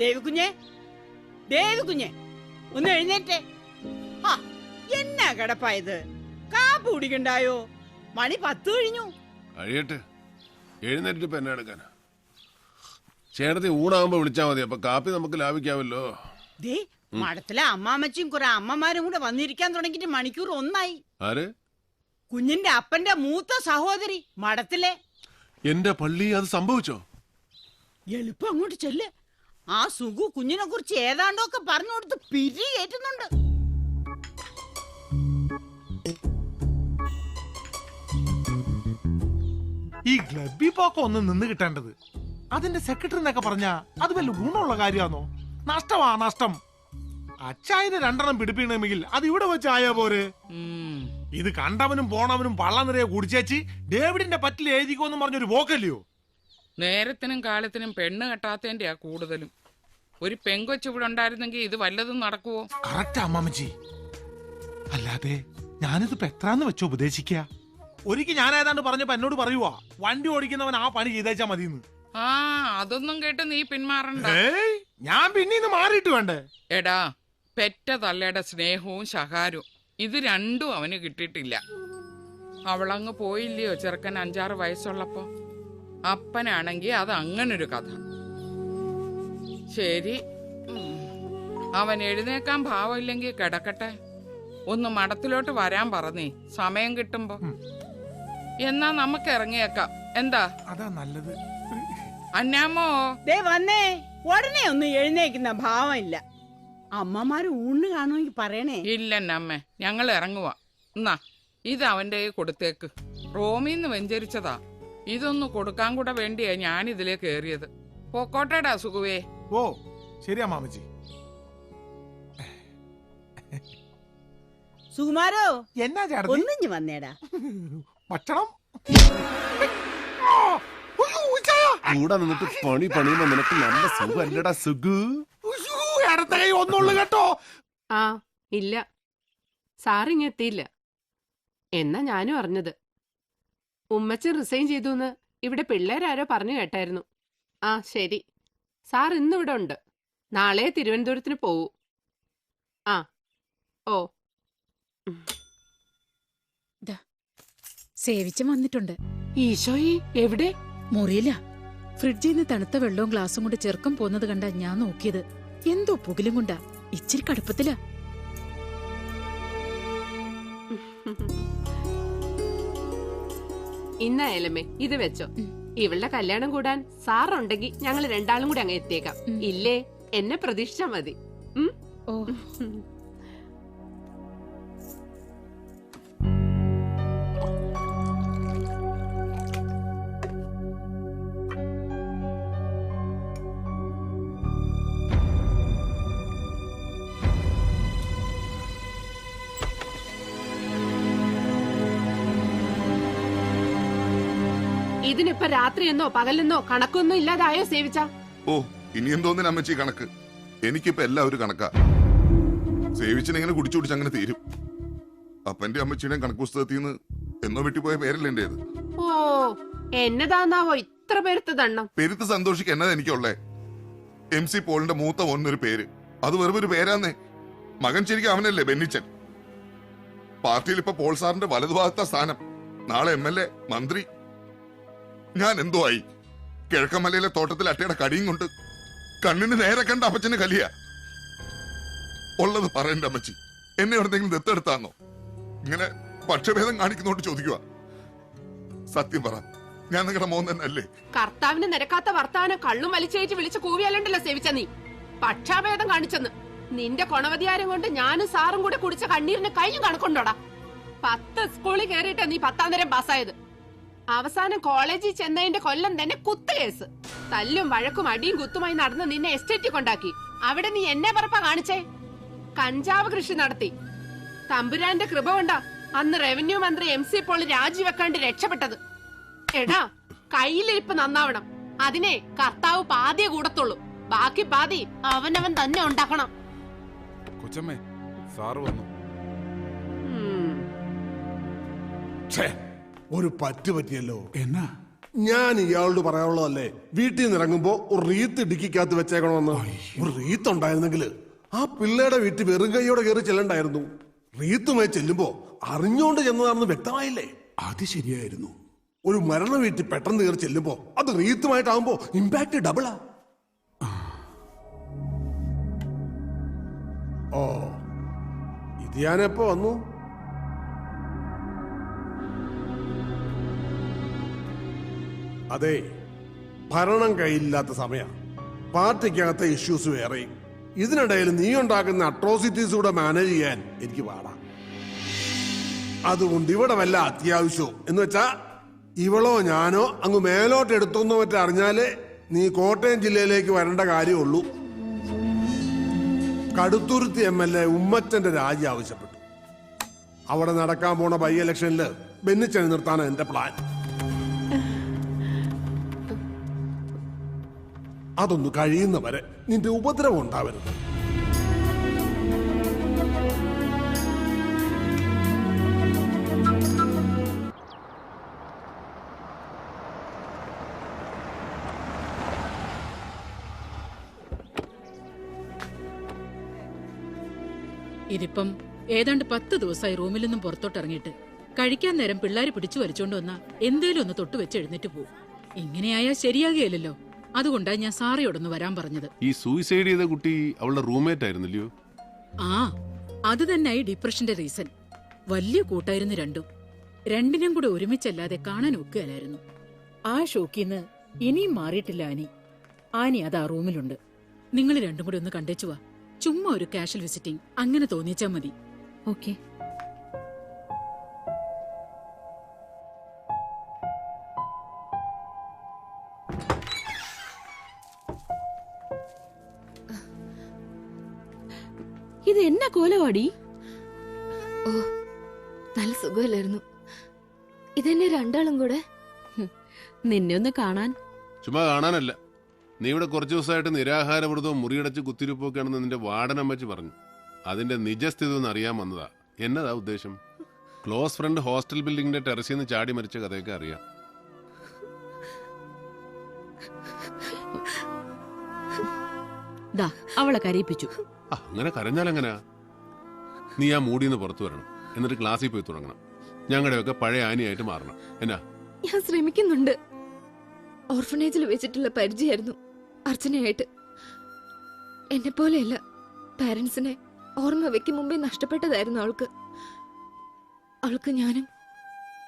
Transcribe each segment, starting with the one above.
ദേവികുഞ്ഞെ, ദേവികുഞ്ഞെ, ഒന്ന് എഴുന്നേറ്റേ. ആ, എന്നാ കിടപ്പായത്? കാപ്പ് കുടിക്കണ്ടായോ? മണി 10 കഴിഞ്ഞു. കഴിയട്ടെ, എഴുന്നേറ്റിട്ട് ഇപ്പൊ എന്നെ എടുക്കാനാ? ചേട്ടത്തി ഊണാകുമ്പോ വിളിച്ചാ മതി, അപ്പൊ കാപ്പി നമുക്ക് ലാഭിക്കാമല്ലോ. ദേ, മഠത്തിലെ അമ്മാമ്മച്ചും കുറെ അമ്മമാരും കൂടെ വന്നിരിക്കാൻ തുടങ്ങിയിട്ട് മണിക്കൂർ 1 ആയി. ആര്? കുഞ്ഞിന്റെ അപ്പന്റെ മൂത്ത സഹോദരി മഠത്തിലെ. എന്റെ പള്ളി അത് സംഭവിച്ചോ? എളുപ്പം അങ്ങോട്ട് ചെല്ല്. ആ സുഖു കുഞ്ഞിനെ കുറിച്ച് ഏതാണ്ടൊക്കെ പറഞ്ഞു കൊടുത്ത് പിരി കയറ്റുന്നുണ്ട്. ഈ ഗ്ലബി പോക്ക ഒന്ന് നിന്ന് കിട്ടേണ്ടത്. അതിന്റെ സെക്രട്ടറി എന്നൊക്കെ പറഞ്ഞാ അത് വല്ല ഗുണമുള്ള കാര്യമാണോ? നഷ്ടമാ നഷ്ടം. അച്ചായന് 2 പിടിപ്പിക്കണമെങ്കിൽ അത് ഇവിടെ വെച്ചായ പോരെ. ഇത് കണ്ടവനും പോണവനും പള്ള നിറയെ കുടിച്ചേച്ച് ഡേവിഡിന്റെ പറ്റിൽ എഴുതിക്കോന്ന് പറഞ്ഞൊരു പോക്കല്ലയോ? നേരത്തിനും കാലത്തിനും പെണ്ണ് കെട്ടാത്തതിന്റെയാ കൂടുതലും. ഒരു പെങ്കൊച്ചു ഇവിടെ ഉണ്ടായിരുന്നെങ്കിൽ ഇത് വല്ലതും നടക്കുവോ? കറക്റ്റ് അമ്മാമ്മച്ചി. അല്ലാതെ ഞാനിതിപ്പോ എത്രാന്ന് വെച്ചോ ഉപദേശിക്ക? ഒരിക്കൽ ഞാൻ ഏതാണ്ട് പറഞ്ഞപ്പോ എന്നോട് പറയുവാ, വണ്ടി ഓടിക്കുന്നവൻ ആ പണി ചെയ്തേച്ചാ മതിന്ന്. ആ, അതൊന്നും കേട്ട് നീ പിന്മാറണ്ട. ഞാൻ പിന്നീന്ന് മാറിയിട്ട് വേണ്ടേ? എടാ, പെറ്റ തള്ളയുടെ സ്നേഹവും ശകാരവും ഇത് രണ്ടും അവന് കിട്ടിയിട്ടില്ല. അവളങ്ങ് പോയില്ലയോ ചെറുക്കൻ 5-6 വയസ്സുള്ളപ്പോ. അപ്പനാണെങ്കി അത് അങ്ങനൊരു കഥ. ശരി, അവൻ എഴുന്നേക്കാൻ ഭാവമില്ലെങ്കിൽ കിടക്കട്ടെ. ഒന്ന് മഠത്തിലോട്ട് വരാൻ പറഞ്ഞേ, സമയം കിട്ടുമ്പോ. എന്നാ നമുക്ക് ഇറങ്ങിയേക്കാം. എന്താ? അതാ നല്ലത്. അന്നാമോ, ദേ വന്നേ. ഉടനെ ഒന്നും എഴുന്നേക്കുന്ന ഭാവമില്ല. അമ്മമാര് ഊണ് കാണുമെങ്കിൽ പറയണേ. ഇല്ലെന്നമ്മേ, ഞങ്ങൾ ഇറങ്ങുവാ. എന്നാ ഇത് അവന്റെ കൊടുത്തേക്ക്. റോമിന്ന് വെഞ്ചരിച്ചതാ. ഇതൊന്ന് കൊടുക്കാൻ കൂടെ വേണ്ടിയാ ഞാൻ ഇതിലേ കേറിയത്. പൊക്കോട്ടേടാ സുഖുവേ. ഓ ശരിയാ മാമച്ചി. സുകുമാരോ, എന്നാ ചേട്ടത്തി? ഒന്നിഞ്ഞു വന്നേടാ. ഭക്ഷണം കൂടെ നിന്നിട്ട് പണി പണിയുമ്പോ നിനക്ക് നല്ല സുഖല്ലടാ സുഖു. ഒന്നുള്ളു കേട്ടോ. ആ ഇല്ല, സാറിങ് എത്തിയില്ല എന്നാ ഞാനും അറിഞ്ഞത്. ഉമ്മച്ചൻ റിസൈൻ ചെയ്തു ഇവിടെ പിള്ളേരാരോ പറഞ്ഞു കേട്ടായിരുന്നു. ആ ശരി, സാർ ഇന്നിവിടെ ഉണ്ട്. നാളെ തിരുവനന്തപുരത്തിന് പോവൂ. ആ ഓ, സേവിച്ചും വന്നിട്ടുണ്ട്. ഈശോയി, എവിടെ? മുറിയില്ല. ഫ്രിഡ്ജിൽ നിന്ന് തണുത്ത വെള്ളവും ഗ്ലാസും കൊണ്ട് ചെറുക്കം പോന്നത് കണ്ടാ ഞാൻ നോക്കിയത്. എന്തോ പുകിലും കൊണ്ടാ, ഇച്ചിരി കടുപ്പത്തിലാ. ഇന്നായാലമ്മേ ഇത് വെച്ചോ. ഇവളുടെ കല്യാണം കൂടാൻ സാറുണ്ടെങ്കിൽ ഞങ്ങൾ 2 ആളും കൂടി അങ്ങ് എത്തിയേക്കാം. ഇല്ലേ, എന്നെ പ്രതീക്ഷിച്ചാ മതി. ഓ, ഇതിനിപ്പോ രാത്രിയെന്നോ പകലെന്നോ കണക്കൊന്നും ഇല്ലാതായോ സേവിച്ച? ഓ, ഇനി എന്തോന്നിന് അമ്മച്ചി കണക്ക്? എനിക്കിപ്പോ എല്ലാം ഒരു കണക്കാ. സേവിച്ചിനെങ്ങനെ കുടിച്ചു കുടിച്ച് അങ്ങനെ തീരും. അപ്പന്റെ അമ്മച്ചിയുടെയും കണക്ക് പുസ്തകത്തിൽ നിന്ന് എന്നോ വെട്ടിപ്പോയ പേരല്ലേ എന്റേത്. ഓ, എന്നതാന്നാവോ ഇത്ര പെരുത്ത് ദണ്ണം? പെരുത്ത് സന്തോഷിക്ക് എന്നതാ എനിക്കുള്ളേ. MC പോളിന്റെ മൂത്ത മോനൊരു പേര്, അത് വെറും ഒരു പേരാന്നേ. മകൻ ശരിക്കും അവനല്ലേ, ബെന്നിച്ചൻ. പാർട്ടിയിൽ ഇപ്പൊ പോൾ സാറിന്റെ വലതുഭാഗത്ത സ്ഥാനം. നാളെ MLA, മന്ത്രി. ഞാൻ എന്തോ ആയി. കിഴക്കമലയിലെ തോട്ടത്തിൽ അട്ടയുടെ കടിയും കൊണ്ട് കണ്ണിന് നേരെ കണ്ട അപ്പച്ചന് കലിയ. ഉള്ളത് പറയണ്ട അമ്മച്ചി, എന്നെ എവിടെന്തെങ്കിലും ദത്തെടുത്താന്നോ? ഇങ്ങനെ പക്ഷഭേദം കാണിക്കുന്നോണ്ട് ചോദിക്കുക. സത്യം പറ, ഞാൻ നിങ്ങളുടെ മോൻ തന്നെ അല്ലേ? കർത്താവിന് നിരക്കാത്ത വർത്താനം കള്ളും വലിച്ചേറ്റ് വിളിച്ച് കൂവിയാലുണ്ടല്ലോ സേവിച്ച നീ. പക്ഷാഭേദം കാണിച്ചെന്ന്. നിന്റെ കൊണവധികാരം കൊണ്ട് ഞാനും സാറും കൂടെ കുടിച്ച കണ്ണീരിന് കഴിഞ്ഞു കണക്കുണ്ടോടാ. 10 സ്കൂളിൽ കയറിയിട്ടാ നീ 10ാം തരം പാസ്സായത്. അവസാനം കോളേജിൽ ചെന്നതിന്റെ കൊല്ലം തന്നെ കുത്തുകേസ്. തല്ലും വഴക്കും അടിയും കുത്തുമായി നടന്ന് നിന്നെ എസ്റ്റേറ്റിൽ കൊണ്ടാക്കി. അവിടെ നീ എന്നെ പറപ്പാ കാണിച്ചേ? കഞ്ചാവ് കൃഷി നടത്തി. തമ്പുരാന്റെ കൃപ കൊണ്ടാ അന്ന് റവന്യൂ മന്ത്രി MC പോൾ രാജിവെക്കാണ്ട് രക്ഷപ്പെട്ടത്. എടാ, കയ്യിലിരിപ്പ് നന്നാവണം. അതിനെ കർത്താവ് പാതിയെ കൂടത്തുള്ളൂ. ബാക്കി പാതി അവനവൻ തന്നെ ഉണ്ടാക്കണം. കൊച്ചമ്മേ, സാറ് വന്നു. ഒരു പറ്റു പറ്റിയല്ലോ. എന്നാ? ഞാൻ ഇയാളോട് പറയാനുള്ളതല്ലേ, വീട്ടിൽ നിന്ന് ഇറങ്ങുമ്പോ ഒരു റീത്ത് ഇടുക്കിക്കകത്ത് വെച്ചേക്കണമെന്ന്. ഒരു റീത്ത് ഉണ്ടായിരുന്നെങ്കിൽ ആ പിള്ളേരുടെ വീട്ടിൽ വെറും കൈയോടെ കയറി ചെല്ലണ്ടായിരുന്നു. റീത്തുമായി ചെല്ലുമ്പോ അറിഞ്ഞോണ്ട് ചെന്നതാണെന്ന് വ്യക്തമായില്ലേ? അത് ശരിയായിരുന്നു. ഒരു മരണ വീട്ടിൽ പെട്ടെന്ന് കയറി ചെല്ലുമ്പോ അത് റീത്തുമായിട്ടാകുമ്പോ ഇമ്പാക്ട് ഡബിളാ. ഓ, ഇത് ഞാനെപ്പോ വന്നു? അതെ, ഭരണം കയ്യിലില്ലാത്ത സമയം, പാർട്ടിക്കകത്തെ ഇഷ്യൂസ് വേറെയും. ഇതിനിടയിൽ നീ ഉണ്ടാക്കുന്ന അട്രോസിറ്റീസ് കൂടെ മാനേജ് ചെയ്യാൻ എനിക്ക് പാടാം. അതുകൊണ്ട് ഇവിടെ വല്ല അത്യാവശ്യവും എന്ന് വെച്ചാ ഇവളോ ഞാനോ അങ്ങ് മേലോട്ട് എടുത്തോന്നോ മറ്റേ അറിഞ്ഞാലേ നീ കോട്ടയം ജില്ലയിലേക്ക് വരേണ്ട കാര്യമുള്ളൂ. കടുത്തുരുത്തി MLA ഉമ്മച്ചന്റെ രാജി ആവശ്യപ്പെട്ടു. അവിടെ നടക്കാൻ പോണ ബൈ ഇലക്ഷനില് ബെന്നിച്ചനെ നിർത്താനാണ് എന്റെ പ്ലാൻ. അതൊന്ന് കഴിയുന്നവരെ നിന്റെ ഉപദ്രവം ഉണ്ടാവരുത്. ഇതിപ്പം ഏതാണ്ട് 10 ദിവസമായി റൂമിൽ നിന്നും പുറത്തോട്ടിറങ്ങിയിട്ട്. കഴിക്കാൻ നേരം പിള്ളേര് പിടിച്ചു വലിച്ചോണ്ട് വന്നാ എന്തേലും ഒന്ന് തൊട്ട് വെച്ച് എഴുന്നേറ്റ് പോവും. ഇങ്ങനെയായാൽ ശരിയാകുകയല്ലോ. അതുകൊണ്ടാ ഞാൻ സാറിയോടൊന്ന് വരാൻ പറഞ്ഞത്. ഈ സൂയിസൈഡ് ചെയ്ത കുട്ടി അവളുടെ റൂംമേറ്റ് ആയിരുന്നില്ലയോ? ആ, അത് തന്നെയായി ഡിപ്രഷന്റെ റീസൺ. വലിയ കൂട്ടായിരുന്നു രണ്ടും. രണ്ടിനും കൂടെ ഒരുമിച്ചല്ലാതെ കാണാൻ ഒക്കുകയല്ലായിരുന്നു. ആ ഷോക്കിന്ന് ഇനിയും മാറിയിട്ടില്ല ആനി. ആനി അത് ആ റൂമിലുണ്ട്. നിങ്ങൾ രണ്ടും കൂടെ ഒന്ന് കണ്ടേച്ചു വാ. ചുമ്മാ ഒരു കാഷ്വൽ വിസിറ്റിംഗ് അങ്ങനെ തോന്നിച്ചാ മതി. ഓക്കെ. ഇത് എന്നാ കോലവാടി? ഓ, നല്ല സുഖമില്ലായിരുന്നു. ഇതെന്നെ രണ്ടാളും കൂടെ. നിന്നെ ഒന്ന് കാണാൻ. ചുമ്മാ കാണാനല്ല, നീ ഇവിടെ കുറച്ചു ദിവസമായിട്ട് നിരാഹാരവ്രതവും മുറിയടച്ച് കുത്തിരിപ്പൊക്കെയാണെന്ന് നിന്റെ വാർഡനമ്മച്ചി പറഞ്ഞു. അതിന്റെ നിജസ്ഥിതി ഒന്ന് അറിയാൻ വന്നതാ. എന്നതാ ഉദ്ദേശം? ക്ലോസ് ഫ്രണ്ട് ഹോസ്റ്റൽ ബിൽഡിങ്ങിന്റെ ടെറസിൽ നിന്ന് ചാടി മരിച്ച കഥയൊക്കെ അറിയാം. അവളെ കരയിപ്പിച്ചു. അങ്ങനെ കരഞ്ഞാലെങ്ങനാ? നീ ആ മൂടിന്ന് പുറത്തു വരണം. എന്നിട്ട് ക്ലാസ്സിൽ പോയി തുടങ്ങണം. ഞങ്ങളുടെയൊക്കെ പഴയ ആനിയായിട്ട് മാറണം. എന്നാ? ഞാൻ ശ്രമിക്കുന്നുണ്ട്. ഓർഫനേജിൽ വെച്ചിട്ടുള്ള പരിചയമായിരുന്നു അർച്ചനയായിട്ട്. എന്നെ പോലെയല്ല, പാരന്റ്സിനെ ഓർമ്മ വെക്കും മുമ്പേ നഷ്ടപ്പെട്ടതായിരുന്നു അവൾക്ക്. അവൾക്ക് ഞാനും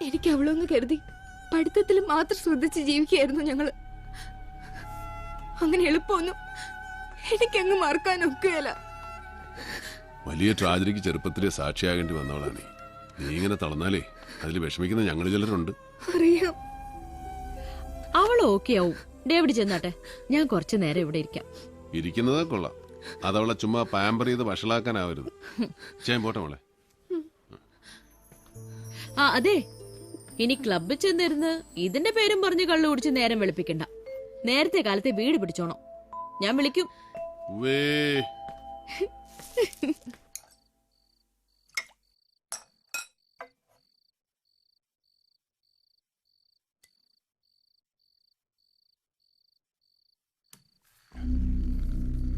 എനിക്ക് അവളൊന്ന് കരുതി പഠിത്തത്തിൽ മാത്രം ശ്രദ്ധിച്ച് ജീവിക്കുകയായിരുന്നു ഞങ്ങള്. അങ്ങനെ എളുപ്പമൊന്നും എനിക്കങ്ങ് മറക്കാനൊക്കെയല്ല. വലിയ ട്രാജഡിക്ക് ചെറുപ്പത്തിലെ സാക്ഷിയാകേണ്ടി വന്നവളാണ് നീ. ഇങ്ങനെ തളർന്നാലേ അതിൽ വിഷമിക്കുന്ന ഞങ്ങൾ ചിലരുണ്ട്. അറിയാം. അവൾ ഓക്കെ ആവും. ഡേവിഡ് ചെന്നാട്ടെ, ഞാൻ കുറച്ചു നേരം ഇവിടെ ഇരിക്കാം. ഇരിക്കുന്നതേ കൊള്ളാം. അതവളെ ചുമ്മാ പാമ്പർ ചെയ്ത് വഷളാക്കാനാവരുത്. ചെയ്യാൻ പോട്ടെ മോളെ. ആ അതെ, ഇനി ക്ലബിൽ ചെന്നിരുന്ന് ഇതിന്റെ പേരും പറഞ്ഞ് കള്ളു കുടിച്ച് നേരം വെളുപ്പിക്കണ്ട. നേരത്തെ കാലത്തെ വീട് പിടിച്ചോണം. ഞാൻ വിളിക്കും.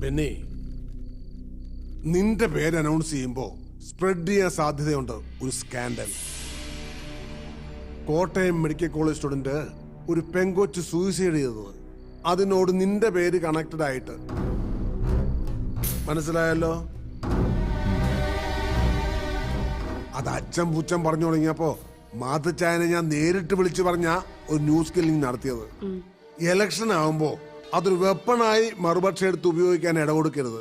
ബെന്നി, നിന്റെ പേര് അനൗൺസ് ചെയ്യുമ്പോ സ്പ്രെഡ് ചെയ്യാൻ സാധ്യതയുണ്ട് ഒരു scandal. Kottayam medical college student ഒരു പെങ്കൊച്ച് സൂയിസൈഡ് ചെയ്തത്, അതിനോട് നിന്റെ പേര് കണക്റ്റഡ് ആയിട്ട്. മനസ്സിലായല്ലോ? അത് അച്ഛൻ പുച്ഛൻ പറഞ്ഞു തുടങ്ങിയപ്പോ മാതച്ചായനെ ഞാൻ നേരിട്ട് വിളിച്ചു പറഞ്ഞ ഒരു ന്യൂസ് കില്ലിംഗ് നടത്തിയത്. ഇലക്ഷൻ ആവുമ്പോ അതൊരു വെപ്പണായി മറുപക്ഷം എടുത്ത് ഉപയോഗിക്കാൻ ഇടകൊടുക്കരുത്.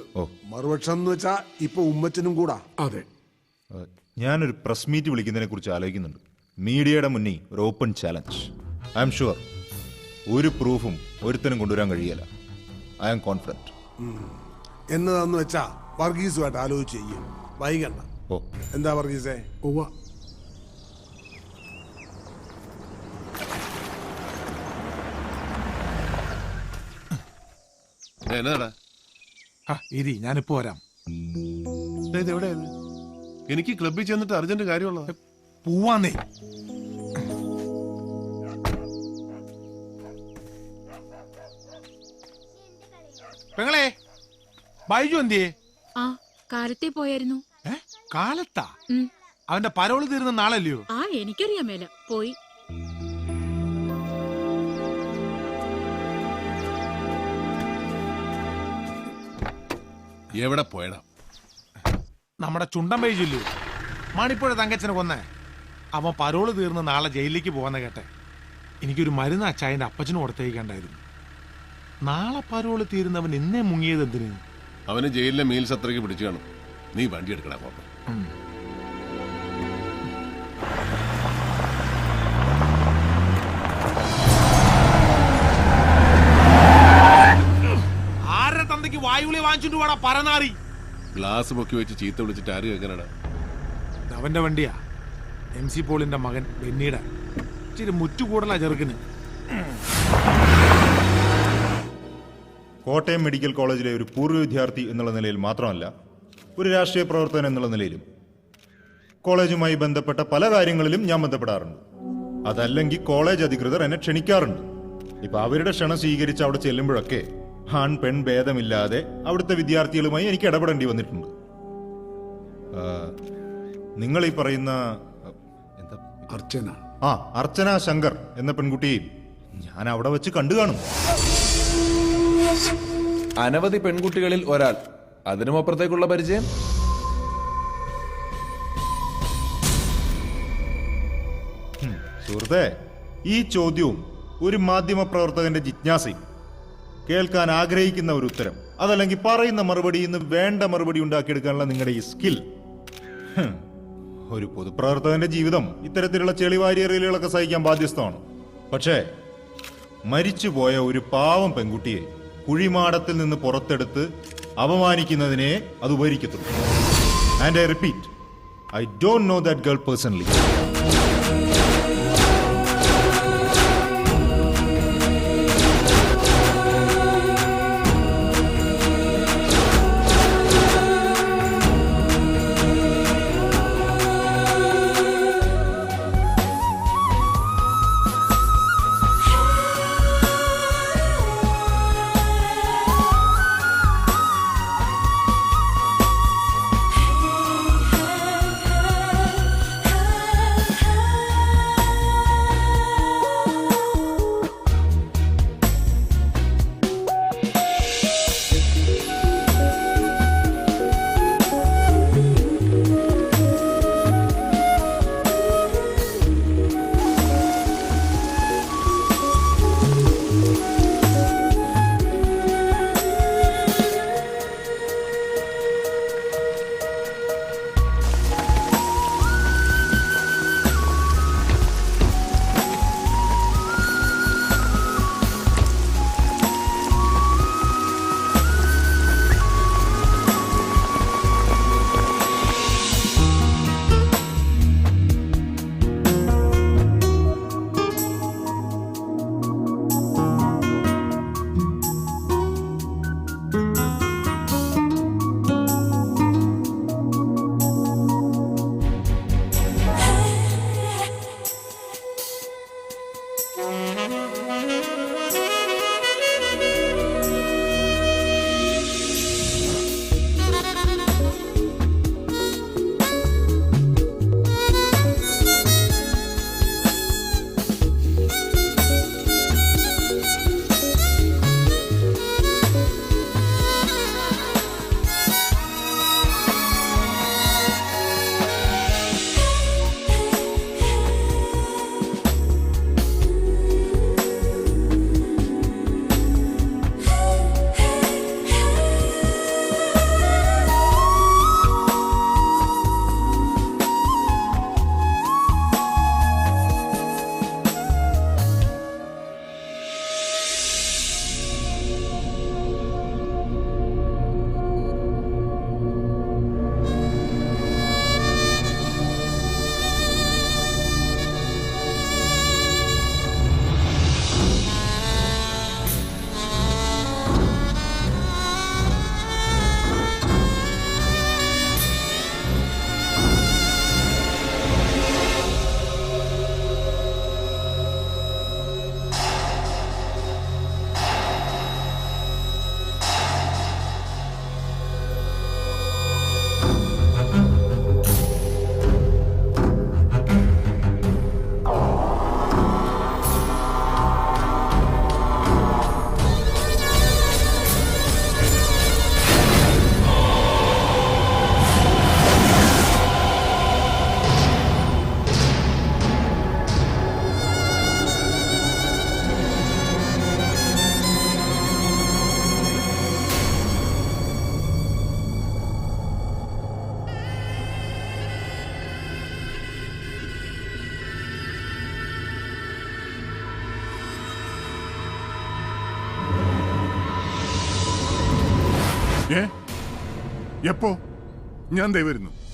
മറുപക്ഷം എന്ന് വെച്ചാ ഇപ്പൊ ഉമ്മച്ചനും കൂടാ. അതെ, ഞാനൊരു പ്രസ് മീറ്റ് വിളിക്കുന്നതിനെ കുറിച്ച് ആലോചിക്കുന്നുണ്ട്. മീഡിയയുടെ മുന്നിൽ ഒരു open challenge. I am sure ഒരു പ്രൂഫും ഒരുത്തനും കൊണ്ടുവരാൻ കഴിയില്ല. I am confident. എന്നതാന്ന് വെച്ചാ വർഗീസുമായിട്ട് ആലോചിച്ച് ചെയ്യും. വൈകണ്ട. എന്താ വർഗീസേ? ഇരി, ഞാനിപ്പോ വരാം. എനിക്ക് ക്ലബിൽ ചെന്നിട്ട് അർജന്റ് കാര്യമുള്ള പോവാന്നേ. പെങ്ങളെ ബൈജു എന്തിയേ? ആ കാലത്തെ പോയായിരുന്നു. കാലത്താ? ഉം. അവന്റെ പരോള് തീരുന്ന നാളല്ലയോ? ആ എനിക്കറിയാൻ മേല. പോയി. എവിടെ പോയടാ? നമ്മുടെ ചുണ്ടൻ ബൈജുല്ലേ, മാണിപ്പുഴ തങ്കച്ചനെ കൊന്നേ, അവൻ പരോള് തീർന്ന് നാളെ ജയിലിലേക്ക് പോകാന്ന് കേട്ടെ. എനിക്കൊരു മരുന്ന് അച്ചായന്റെ അപ്പച്ചന് കൊടുത്തേക്കണ്ടായിരുന്നു. നാളെ പരോള് തീരുന്നവൻ ഇന്നേ മുങ്ങിയത് എന്തിന്? അവന് ജയിലിലെ മീൽ സത്രയ്ക്ക് പിടിച്ചു കാണും. നീ വണ്ടി എടുക്കടാ പോപ്പ. ആരുടെ തന്തയ്ക്ക് വായുവിളി വാങ്ങിച്ചിട്ട് വേടാ പരനാറി? ഗ്ലാസ് പൊക്കി വെച്ച് ചീത്ത വിളിച്ചിട്ട് ആര് കേൾക്കാനടാ? അവന്റെ വണ്ടിയാ, MC പോളിന്റെ മകൻ ബെന്നിയുടെ. ഇച്ചിരി മുറ്റുകൂടലാ ചെറുക്കിന്. കോട്ടയം മെഡിക്കൽ കോളേജിലെ ഒരു പൂർവ്വ വിദ്യാർത്ഥി എന്നുള്ള നിലയിൽ മാത്രമല്ല, ഒരു രാഷ്ട്രീയ പ്രവർത്തകൻ എന്നുള്ള നിലയിലും കോളേജുമായി ബന്ധപ്പെട്ട പല കാര്യങ്ങളിലും ഞാൻ ബന്ധപ്പെടാറുണ്ട്. അതല്ലെങ്കിൽ കോളേജ് അധികൃതർ എന്നെ ക്ഷണിക്കാറുണ്ട്. ഇപ്പൊ അവരുടെ ക്ഷണം സ്വീകരിച്ച് അവിടെ ചെല്ലുമ്പോഴൊക്കെ ആൺ പെൺ ഭേദമില്ലാതെ അവിടുത്തെ വിദ്യാർത്ഥികളുമായി എനിക്ക് ഇടപെടേണ്ടി വന്നിട്ടുണ്ട്. നിങ്ങൾ ഈ പറയുന്ന അർച്ചന അർച്ചന ശങ്കർ എന്ന പെൺകുട്ടിയെ ഞാൻ അവിടെ വെച്ച് കണ്ടു കാണും. അനവധി പെൺകുട്ടികളിൽ ഒരാൾ, അതിനും അപ്പുറത്തേക്കുള്ള പരിചയം? സുഹൃത്തെ, ഈ ചോദ്യവും ഒരു മാധ്യമ പ്രവർത്തകന്റെ ജിജ്ഞാസയും, കേൾക്കാൻ ആഗ്രഹിക്കുന്ന ഒരു ഉത്തരം, അതല്ലെങ്കിൽ പറയുന്ന മറുപടിയിൽ നിന്ന് വേണ്ട മറുപടി ഉണ്ടാക്കിയെടുക്കാനുള്ള നിങ്ങളുടെ ഈ സ്കിൽ, ഒരു പൊതുപ്രവർത്തകന്റെ ജീവിതം ഇത്തരത്തിലുള്ള ചെളിവാരിയറിയലുകളൊക്കെ സഹിക്കാൻ ബാധ്യസ്ഥമാണ്. പക്ഷേ മരിച്ചുപോയ ഒരു പാവം പെൺകുട്ടിയെ കുഴിമാടത്തിൽ നിന്ന് പുറത്തെടുത്ത് അപമാനിക്കുന്നതിനെ അത് ഉപകരിക്കത്തുള്ളൂ. And I repeat, I don't know that girl personally. എപ്പോ? ഞാൻ ദേ വരുന്നു.